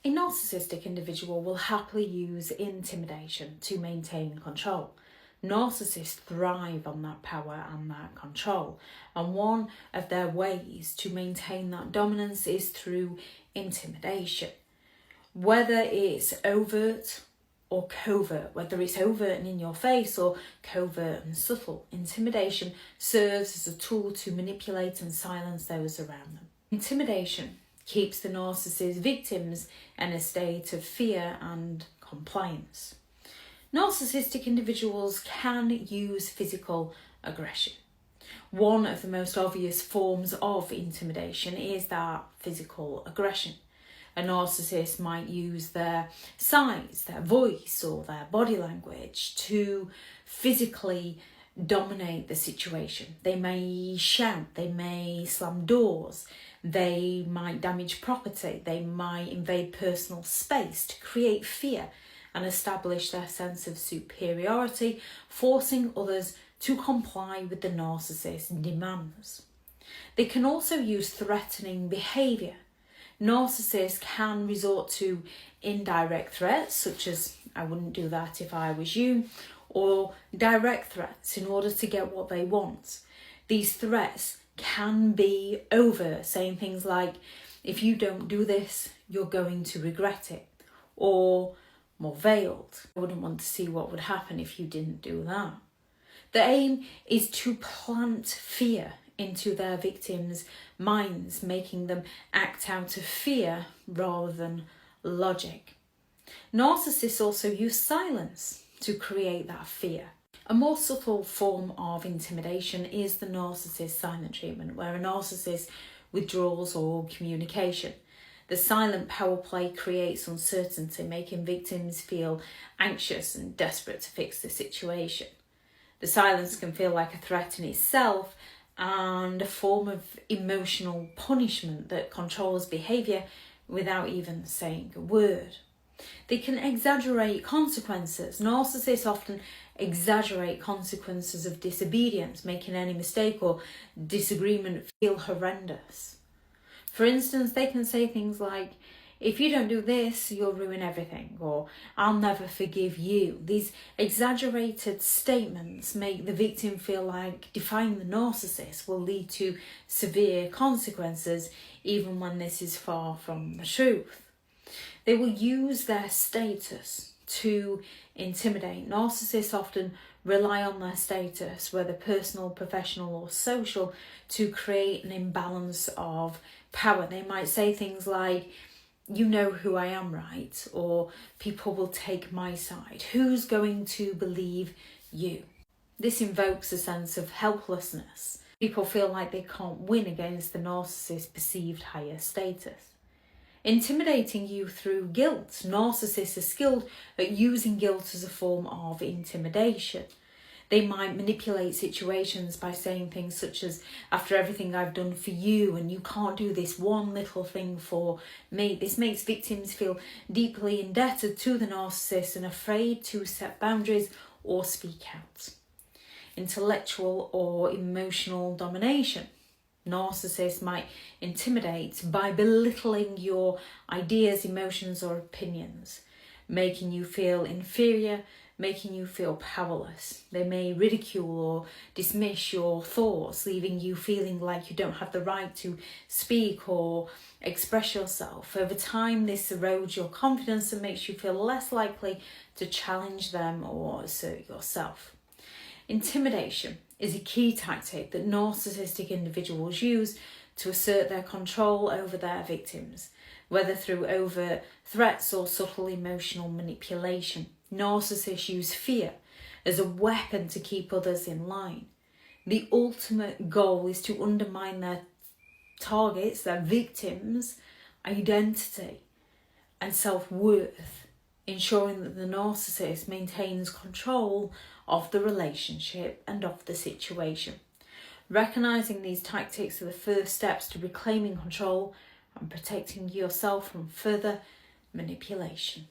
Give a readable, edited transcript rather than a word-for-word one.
A narcissistic individual will happily use intimidation to maintain control. Narcissists thrive on that power and that control, and one of their ways to maintain that dominance is through intimidation. Whether it's overt or covert, whether it's overt and in your face or covert and subtle, intimidation serves as a tool to manipulate and silence those around them. Intimidation keeps the narcissist victims in a state of fear and compliance. Narcissistic individuals can use physical aggression. One of the most obvious forms of intimidation is that physical aggression. A narcissist might use their size, their voice, or their body language to physically dominate the situation. They may shout, they may slam doors, they might damage property, they might invade personal space to create fear and establish their sense of superiority, forcing others to comply with the narcissist's demands. They can also use threatening behaviour. Narcissists can resort to indirect threats, such as "I wouldn't do that if I was you," or direct threats in order to get what they want. These threats can be overt, saying things like, "If you don't do this, you're going to regret it," or more veiled, "I wouldn't want to see what would happen if you didn't do that." The aim is to plant fear into their victims' minds, making them act out of fear rather than logic. Narcissists also use silence to create that fear. A more subtle form of intimidation is the narcissist silent treatment, where a narcissist withdraws all communication. The silent power play creates uncertainty, making victims feel anxious and desperate to fix the situation. The silence can feel like a threat in itself and a form of emotional punishment that controls behaviour without even saying a word. They can exaggerate consequences. Narcissists often exaggerate consequences of disobedience, making any mistake or disagreement feel horrendous. For instance, they can say things like, "If you don't do this, you'll ruin everything," or "I'll never forgive you." These exaggerated statements make the victim feel like defying the narcissist will lead to severe consequences, even when this is far from the truth. They will use their status to intimidate. Narcissists often rely on their status, whether personal, professional, or social, to create an imbalance of power. They might say things like, "You know who I am, right?" or "People will take my side. Who's going to believe you?" This invokes a sense of helplessness. People feel like they can't win against the narcissist's perceived higher status. Intimidating you through guilt. Narcissists are skilled at using guilt as a form of intimidation. They might manipulate situations by saying things such as, "After everything I've done for you, and you can't do this one little thing for me." This makes victims feel deeply indebted to the narcissist and afraid to set boundaries or speak out. Intellectual or emotional domination. Narcissists might intimidate by belittling your ideas, emotions, or opinions, making you feel inferior, making you feel powerless. They may ridicule or dismiss your thoughts, leaving you feeling like you don't have the right to speak or express yourself. Over time, this erodes your confidence and makes you feel less likely to challenge them or assert yourself. Intimidation is a key tactic that narcissistic individuals use to assert their control over their victims, whether through overt threats or subtle emotional manipulation. Narcissists use fear as a weapon to keep others in line. The ultimate goal is to undermine their targets, their victims' identity and self-worth, ensuring that the narcissist maintains control of the relationship and of the situation. Recognizing these tactics are the first steps to reclaiming control and protecting yourself from further manipulation.